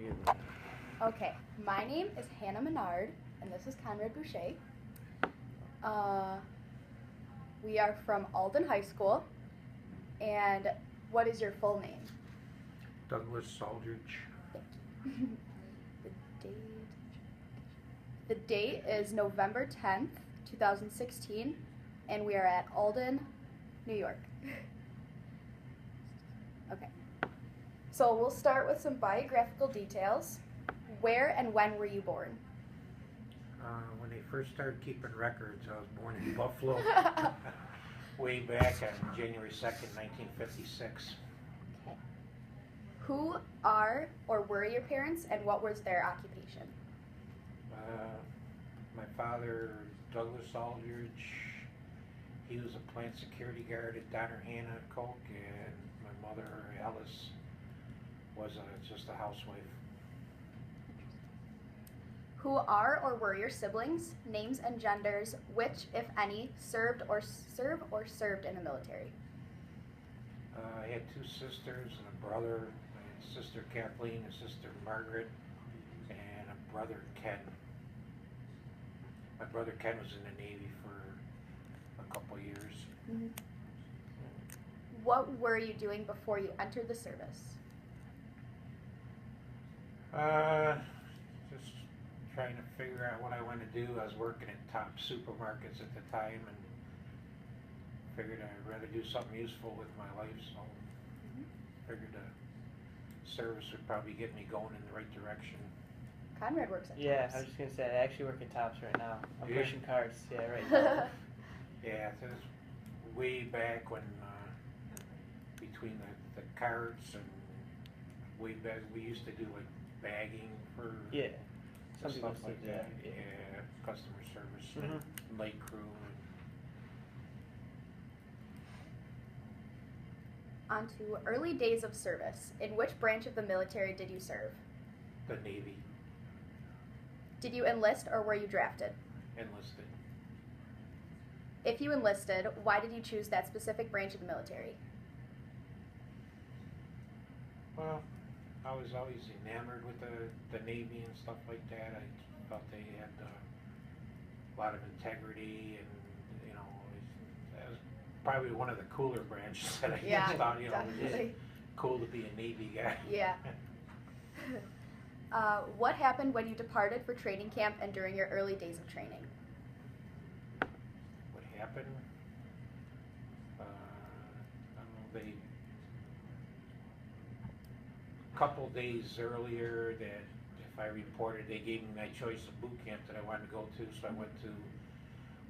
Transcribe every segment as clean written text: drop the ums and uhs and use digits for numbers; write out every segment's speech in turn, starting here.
you. Okay, my name is Hannah Menard, and this is Conrad Boucher. We are from Alden High School, and what is your full name? Douglas Aldridge. The date. The date is November 10th, 2016, and we are at Alden, New York. Okay. So we'll start with some biographical details. Where and when were you born? When they first started keeping records, I was born in Buffalo, way back on January 2nd, 1956. Okay. Who are or were your parents, and what was their occupation? My father, Douglas Aldridge, he was a plant security guard at Donner Hanna Coke, and my mother, Alice, was just a housewife. Who are or were your siblings, names and genders, which, if any, served or served in the military? I had two sisters and a brother. I had sister Kathleen, a sister Margaret, and a brother Ken. My brother Ken was in the Navy for a couple years. Mm-hmm. What were you doing before you entered the service? Just trying to figure out what I want to do. I was working at top supermarkets at the time and figured I'd rather do something useful with my life, so figured the service would probably get me going in the right direction. Conrad works at Yeah, Tops. I was just gonna say I actually work at Tops right now. I'm Yeah. pushing carts. Yeah, right now. Yeah, it was way back when between the carts and way back we used to do like bagging for Yeah. Some people stuff still like do that. that. Yeah, customer service, Mhm. night crew. On to early days of service. In which branch of the military did you serve? The Navy. Did you enlist or were you drafted? Enlisted. If you enlisted, why did you choose that specific branch of the military? Well, I was always enamored with the Navy and stuff like that. I felt they had a lot of integrity, and that was probably one of the cooler branches that I Yeah, thought, it was definitely. cool to be a Navy guy. Yeah. What happened when you departed for training camp and during your early days of training? What happened? I don't know. A couple days earlier, that if I reported, they gave me my choice of boot camp that I wanted to go to. So I went to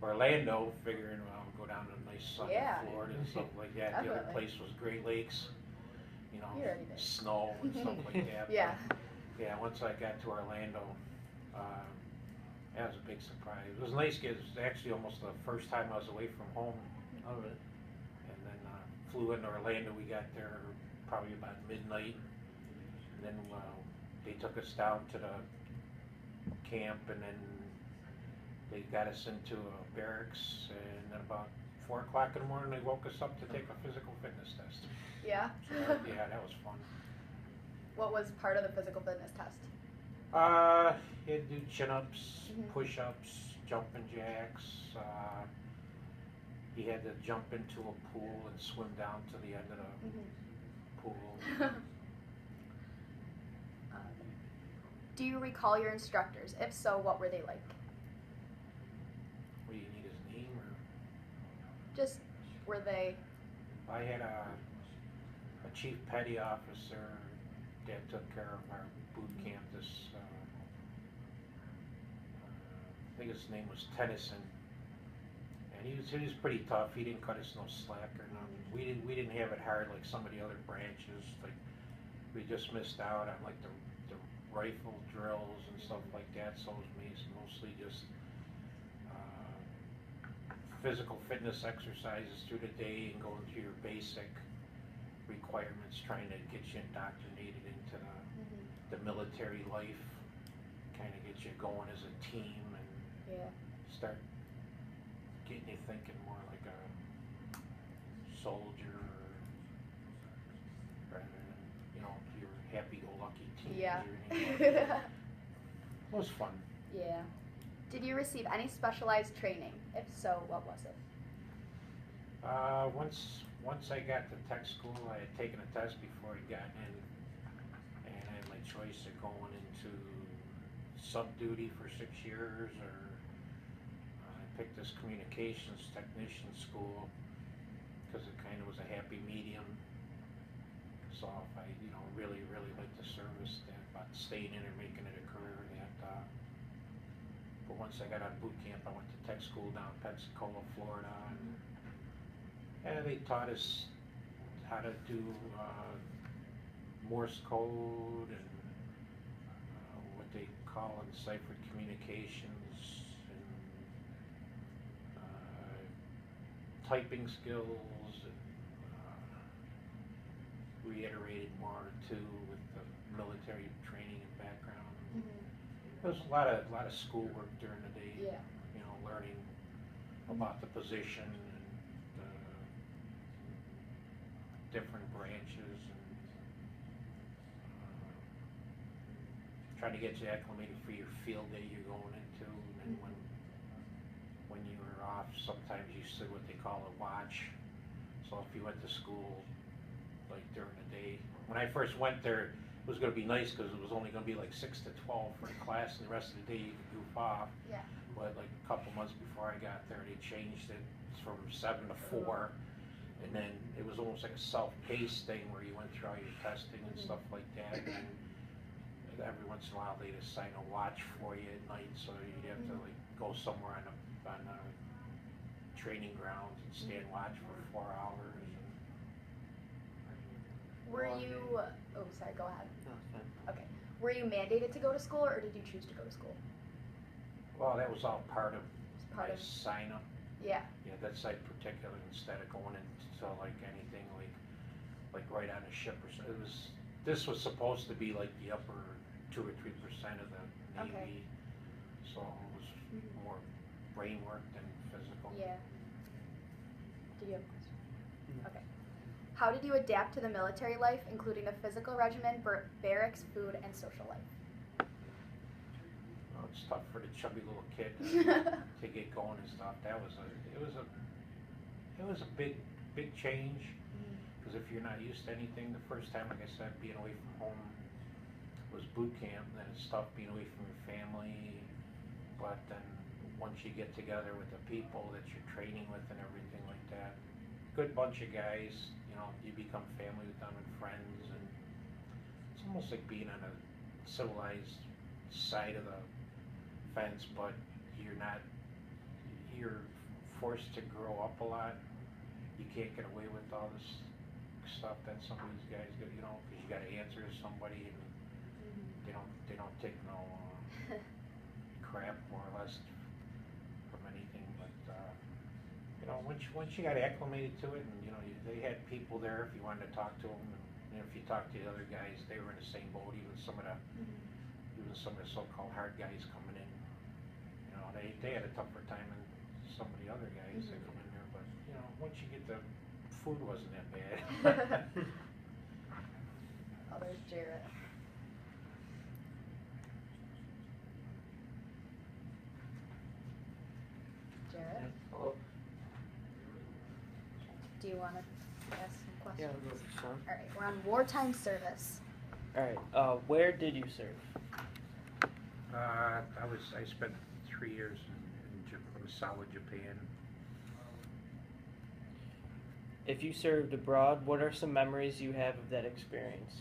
Orlando, figuring, well, I'll go down to nice sunny Florida and stuff like that. The other Definitely. place was Great Lakes, You already did. snow and stuff like that. Yeah. But, yeah, once I got to Orlando, that was a big surprise. It was nice because it was actually almost the first time I was away from home. Oh, really? And then flew into Orlando. We got there probably about midnight. And then they took us down to the camp, and then they got us into a barracks, and then about 4 o'clock in the morning they woke us up to take a physical fitness test. Yeah? So yeah, that was fun. What was part of the physical fitness test? You had to do chin-ups, push-ups, jumping jacks. You had to jump into a pool and swim down to the end of the pool. Do you recall your instructors? If so, what were they like? What do you need, his name? Or? Just, were they... I had a chief petty officer that took care of our boot camp. I think his name was Tennyson, and he was pretty tough. He didn't cut us no slack or nothing. We didn't have it hard like some of the other branches. Like we just missed out on like the rifle drills and stuff like that. So it was mostly just physical fitness exercises through the day and going through your basic requirements, trying to get you indoctrinated into the military life, kind of get you going as a team and start getting you thinking more like a soldier rather than, your happy-go-lucky bucky teenager Yeah. anymore. It was fun. Yeah. Did you receive any specialized training? If so, what was it? Once I got to tech school, I had taken a test before I got in, and I had my choice of going into sub duty for 6 years, or I picked this communications technician school because it kind of was a happy medium. So if I, really liked the service, that about staying in and making it a career, that. But once I got out of boot camp, I went to tech school down in Pensacola, Florida, and they taught us how to do Morse code and what they call enciphered communications and typing skills, and reiterated more too with the military training and background. There was a lot of schoolwork during the day. Yeah. Learning about the position and different branches, and trying to get you acclimated for your field day you're going into. And then when you were off, sometimes you stood what they call a watch. So if you went to school like during the day, when I first went there, it was going to be nice because it was only going to be like 6 to 12 for the class, and the rest of the day you could goof off. Yeah. But like a couple months before I got there, they changed it from 7 to 4, and then it was almost like a self-paced thing where you went through all your testing and stuff like that. And every once in a while they'd assign a watch for you at night, so you'd have to like go somewhere on the training grounds and stand watch for 4 hours. Were you? Oh, sorry. Go ahead. No, it's fine. Okay. Were you mandated to go to school, or did you choose to go to school? Well, that was all part of Part my of. sign up. Yeah. Yeah, that site particular, instead of going into like anything like right on a ship or so. This was supposed to be like the upper 2 or 3% of the Navy. Okay. So it was more brain work than physical. Yeah. Did you have a question? No. Okay. How did you adapt to the military life, including the physical regimen, barracks, food, and social life? Well, it's tough for the chubby little kid to get going and stuff. It was a big change, because if you're not used to anything, the first time, like I said, being away from home was boot camp. Then it's tough being away from your family, but then once you get together with the people that you're training with and everything like that, good bunch of guys, you become family with them and friends, and it's almost like being on a civilized side of the fence, but you're forced to grow up a lot. You can't get away with all this stuff that some of these guys do, because you got to answer to somebody, and they don't take no crap, more or less, from anything. But once you got acclimated to it, and they had people there if you wanted to talk to them, and if you talked to the other guys, they were in the same boat. Even some of the so-called hard guys coming in, they had a tougher time than some of the other guys that come in there. But once you get the food, wasn't that bad. Oh, there's Jarrett. Jarrett, Hello. do you want to ask some questions? Yeah, I'll go for some. All right, we're on wartime service. All right. Where did you serve? I spent 3 years in Misawa, Japan. If you served abroad, what are some memories you have of that experience?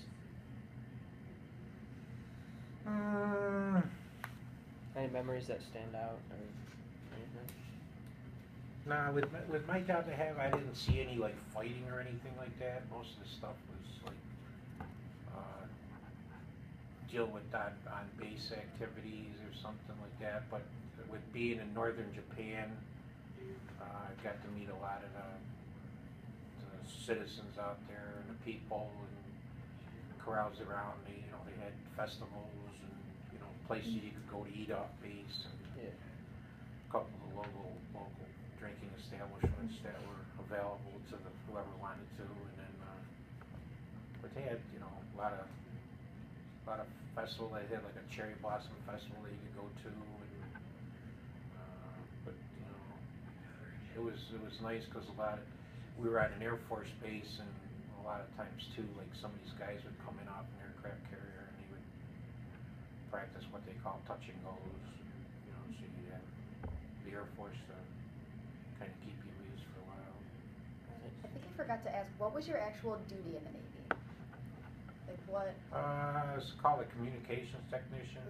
Any memories that stand out or anything? Nah, with my job I didn't see any like fighting or anything like that. Most of the stuff was like deal with on base activities or something like that. But with being in northern Japan, I got to meet a lot of the citizens out there and the people, and carouse around. They had festivals and places you could go to eat off base, and Yeah. a couple of local drinking establishments that were available to whoever wanted to, and then but they had a lot of festival. They had like a cherry blossom festival that you could go to, and but it was nice because we were at an Air Force base, and a lot of times too, like some of these guys would come in off an aircraft carrier and they would practice what they call touch and goes. So you have the Air Force to kind of keep you amused for a while. I think I forgot to ask, what was your actual duty in the Navy? Like what? It's called a communications technician.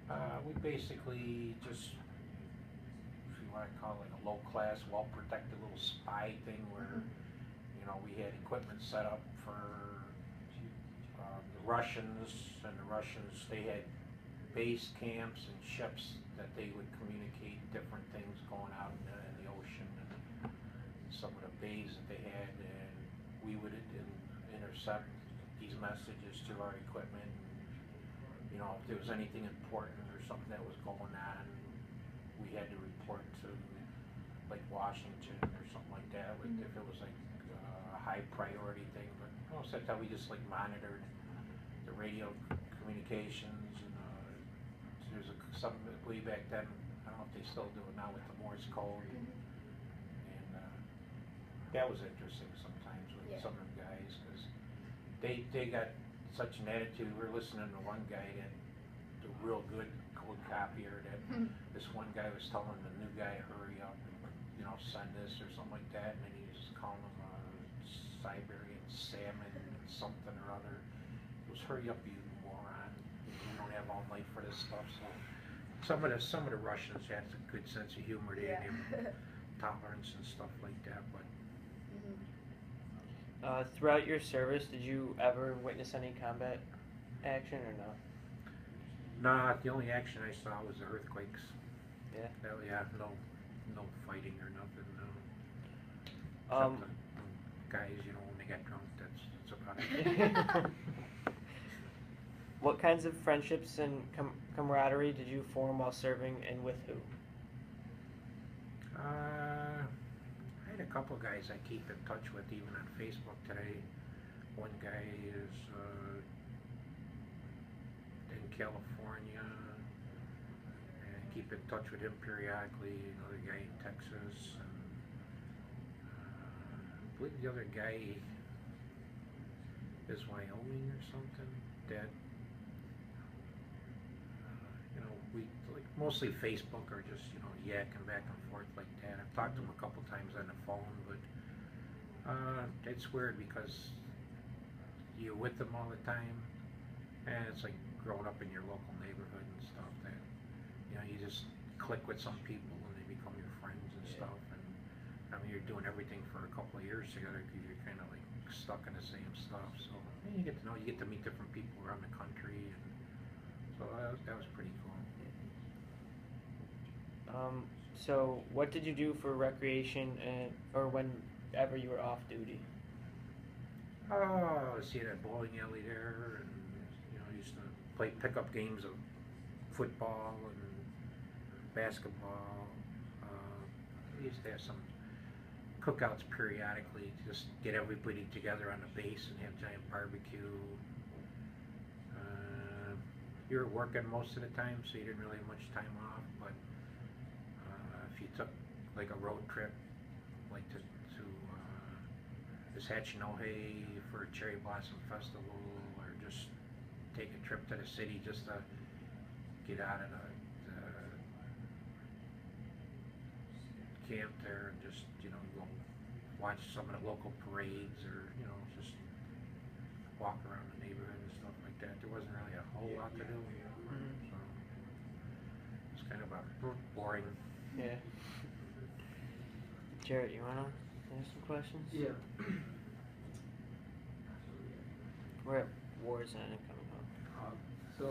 Mm-hmm. We basically just, if you want to call it a low-class, well-protected little spy thing where, we had equipment set up for the Russians, and the Russians, they had base camps and ships that they would communicate different things going out in the ocean, and some of the bays that they had, and we would intercept these messages to our equipment. If there was anything important or something that was going on, we had to report to like Washington or something like that. Like if it was like a high priority thing, but most of the time we just like monitored the radio communications, and there's some way back then. I don't know if they still do it now with the Morse code, and that was interesting sometimes with some of the guys because they got such an attitude. We were listening to one guy that the real good code copier that this one guy was telling the new guy hurry up and send this or something like that, and then he was calling him a Siberian salmon something or other. It was hurry up, you moron! We don't have all night for this stuff. So some of the Russians had a good sense of humor. They had tolerance and stuff like that, but. Throughout your service, did you ever witness any combat action or not? Nah, the only action I saw was the earthquakes. Yeah. No fighting or nothing. No. Except the guys, when they got drunk, that's about it. What kinds of friendships and camaraderie did you form while serving, and with who? I had a couple guys I keep in touch with even on Facebook today. One guy is in California, and I keep in touch with him periodically. Another guy in Texas, and I believe the other guy is Wyoming or something. That we like mostly Facebook or just yakking back and forth like that. I've talked to him a couple times on the phone, but it's weird because you're with them all the time, and it's like growing up in your local neighborhood and stuff that you just click with some people and they become your friends and stuff. And I mean, you're doing everything for a couple of years together because you're kind of like stuck in the same stuff. So you get to meet different people around the country, and so that was pretty cool. So what did you do for recreation or whenever you were off duty? Oh, see that bowling alley there, and used to play pickup games of football and basketball. We used to have some cookouts periodically, just get everybody together on the base and have giant barbecue. You were working most of the time, so you didn't really have much time off, but if you took like a road trip, like to Sachinohe for a cherry blossom festival, or just take a trip to the city just to get out of the camp there and just go watch some of the local parades, or just walk around the neighborhood and stuff like that. There wasn't really a whole lot to do, so it's kind of boring. Yeah. Jarrett, you wanna ask some questions? Yeah. We're at war's end coming home. So,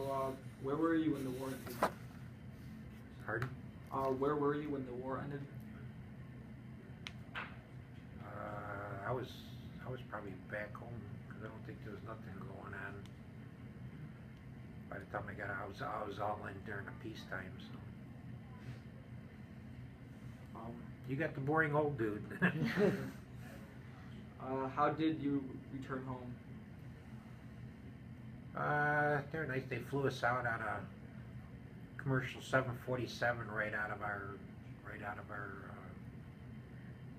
where were you when the war ended? Pardon? Where were you when the war ended? I was probably back home because I don't think there was nothing going on. By the time I got out, I was all in during the peacetime. So you got the boring old dude. How did you return home? They're nice. They flew us out on a commercial 747 right out of our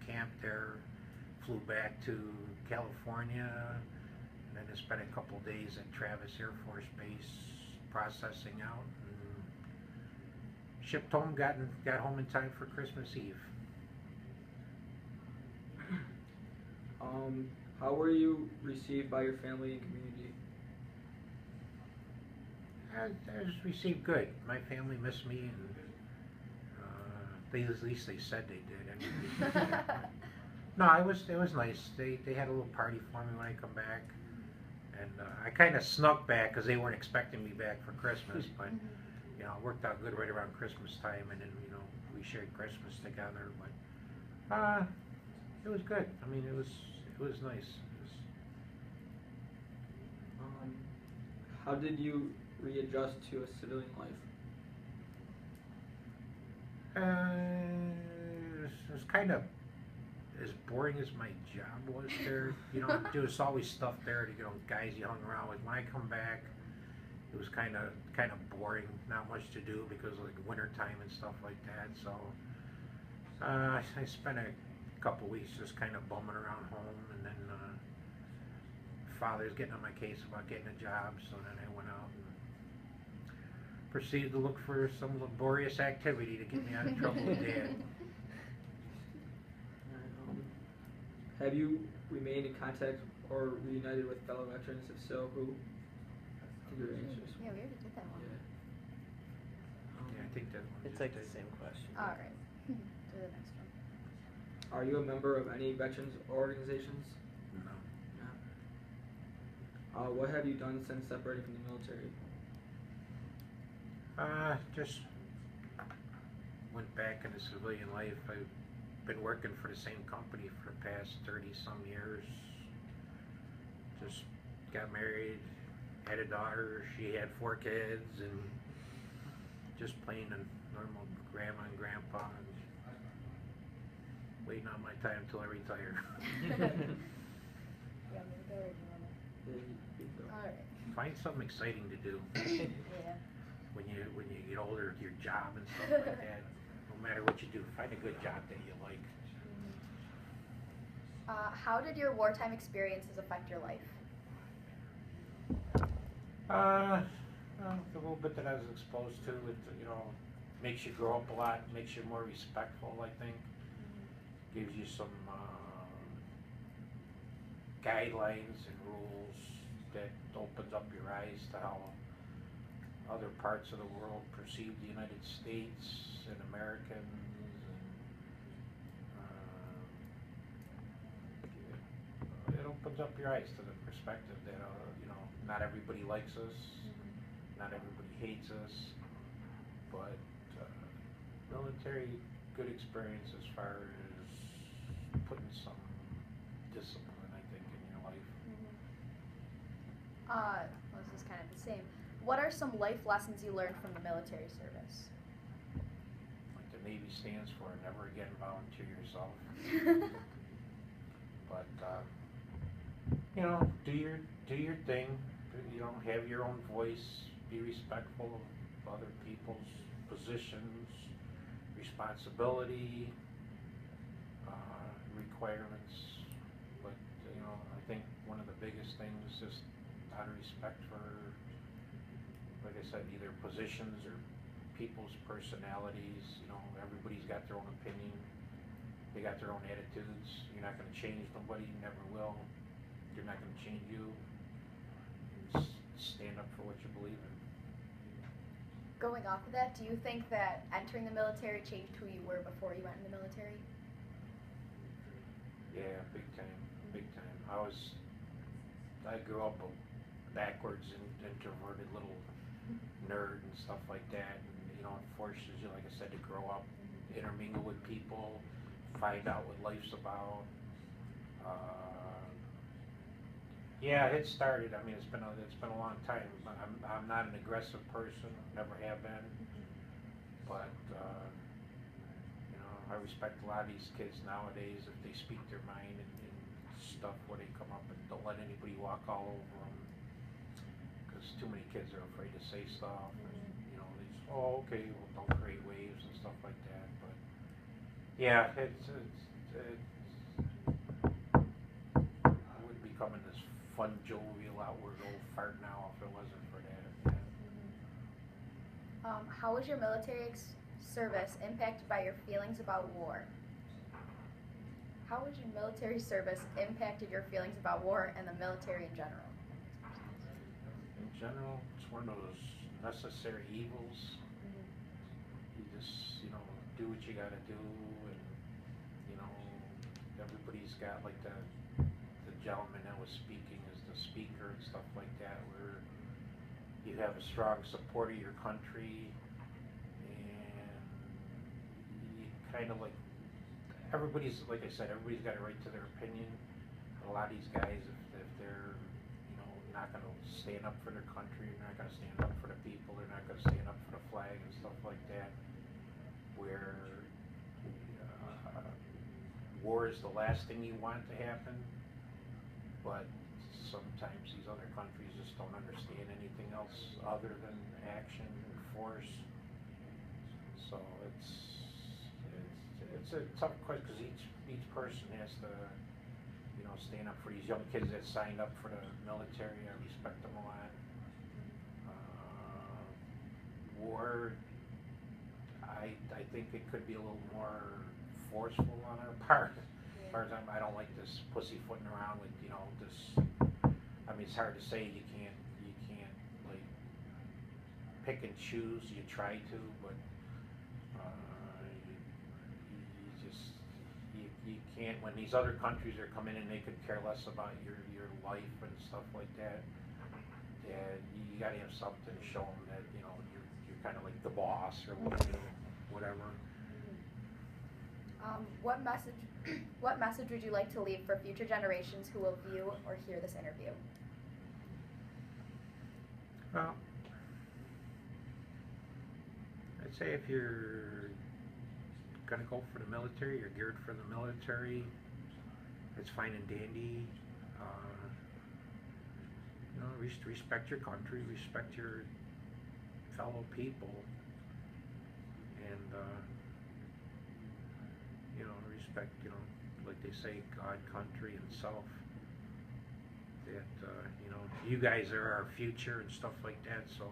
camp there. Flew back to California, and then I spent a couple days at Travis Air Force Base processing out, and shipped home. Got home in time for Christmas Eve. How were you received by your family and community? I was received good. My family missed me, and at least they said they did. Anyway. No, it was nice. They had a little party for me when I come back, and I kind of snuck back because they weren't expecting me back for Christmas. But you know, it worked out good right around Christmas time, and then we shared Christmas together. But it was good. I mean, it was nice. How did you readjust to a civilian life? It was kind of as boring as my job was there. There was always stuff there. Guys you hung around with. When I come back, it was kind of boring. Not much to do because of like winter time and stuff like that. So I spent a couple weeks just kind of bumming around home, and then father's getting on my case about getting a job. So then I went out and proceeded to look for some laborious activity to get me out of trouble with Dad. Have you remained in contact or reunited with fellow veterans? If so, who? I think your answers. Yeah, we already did that one. Yeah, I think that one. It's like the same question. All right. Do the next one. Are you a member of any veterans organizations? No. No. What have you done since separating from the military? Just went back into civilian life. I've been working for the same company for the past 30-some years. Just got married, had a daughter. She had 4 kids, and just playing a normal grandma and grandpa, and waiting on my time until I retire. You want me to go or do you want Yeah, you go. to? All right. Find something exciting to do Yeah. when you get older, your job and stuff like that. No matter what you do, find a good job that you like. How did your wartime experiences affect your life? Well, the little bit that I was exposed to, it makes you grow up a lot, makes you more respectful, I think. Gives you some guidelines and rules that opens up your eyes to how other parts of the world perceive the United States and Americans. And it opens up your eyes to the perspective that not everybody likes us, not everybody hates us, but military, good experience as far as putting some discipline, I think, in your life. Well, this is kind of the same. What are some life lessons you learned from the military service? Like the Navy stands for, never again volunteer yourself. But do your thing. Have your own voice. Be respectful of other people's positions, responsibility, requirements. But I think one of the biggest things is just out of respect for, like I said, either positions or people's personalities. Everybody's got their own opinion. They got their own attitudes. You're not going to change nobody. You never will. You're not going to change you. Stand up for what you believe in. Going off of that, do you think that entering the military changed who you were before you went in the military? Yeah, big time, big time. I grew up a backwards and introverted little nerd and stuff like that, and it forces you, like I said, to grow up, intermingle with people, find out what life's about. Yeah, it started. I mean, it's been a long time. I'm not an aggressive person. Never have been. But I respect a lot of these kids nowadays if they speak their mind and stuff where they come up, and don't let anybody walk all over them. because too many kids are afraid to say stuff, and you know, they just, oh, okay, well, don't create waves and stuff like that. But yeah, it would become this fun, jovial, outward old fart now if it wasn't for that. Yeah. How was your military service impacted by your feelings about war? How was your military service impacted your feelings about war and the military in general? In general, it's one of those necessary evils. You just, you know, do what you gotta do, and, you know, everybody's got, like, the gentleman that was speaking as the speaker and stuff like that, where you have a strong support of your country, and you kind of, like, everybody's, like I said, everybody's got a right to their opinion. A lot of these guys, if they're, you know, not going to stand up for their country, they're not going to stand up for the people, they're not going to stand up for the flag and stuff like that, where war is the last thing you want to happen, but sometimes these other countries just don't understand anything else other than action and force. So it's a tough question, because each person has to, you know, stand up for these young kids that signed up for the military. I respect them a lot. War, I think it could be a little more forceful on our part. As far as I don't like this pussyfooting around with, you know, this. I mean, it's hard to say. You can't like pick and choose. You try to, but you can't. When these other countries are coming in, they could care less about your life and stuff like that. And you got to have something to show them that, you know, you're kind of like the boss or whatever. What message would you like to leave for future generations who will view or hear this interview? Well, I'd say if you're gonna go for the military, you're geared for the military, it's fine and dandy. You know, respect your country, respect your fellow people, and you know, respect, you know, like they say, God, country, and self. That you know, you guys are our future and stuff like that. So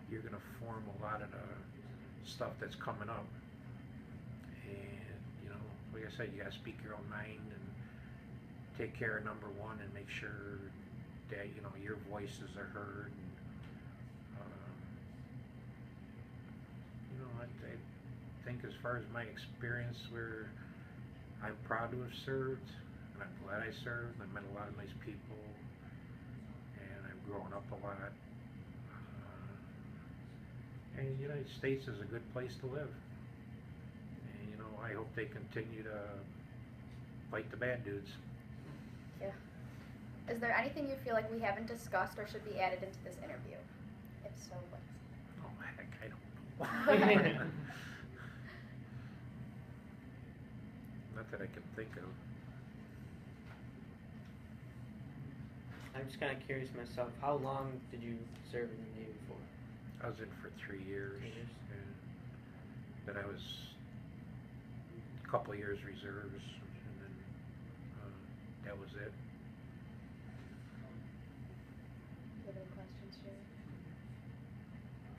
you're gonna form a lot of the stuff that's coming up. And you know, like I said, you gotta speak your own mind and take care of number one, and make sure that, you know, your voices are heard. And, you know, I think as far as my experience, where I'm proud to have served, and I'm glad I served. I met a lot of nice people, and I've grown up a lot. And the United States is a good place to live. And, you know, I hope they continue to fight the bad dudes. Yeah. Is there anything you feel like we haven't discussed or should be added into this interview? If so, what? Oh, heck, I don't know. Not that I can think of. I'm just kind of curious myself. How long did you serve in the Navy for? I was in for 3 years. 3 years? And then I was a couple of years reserves, and then that was it.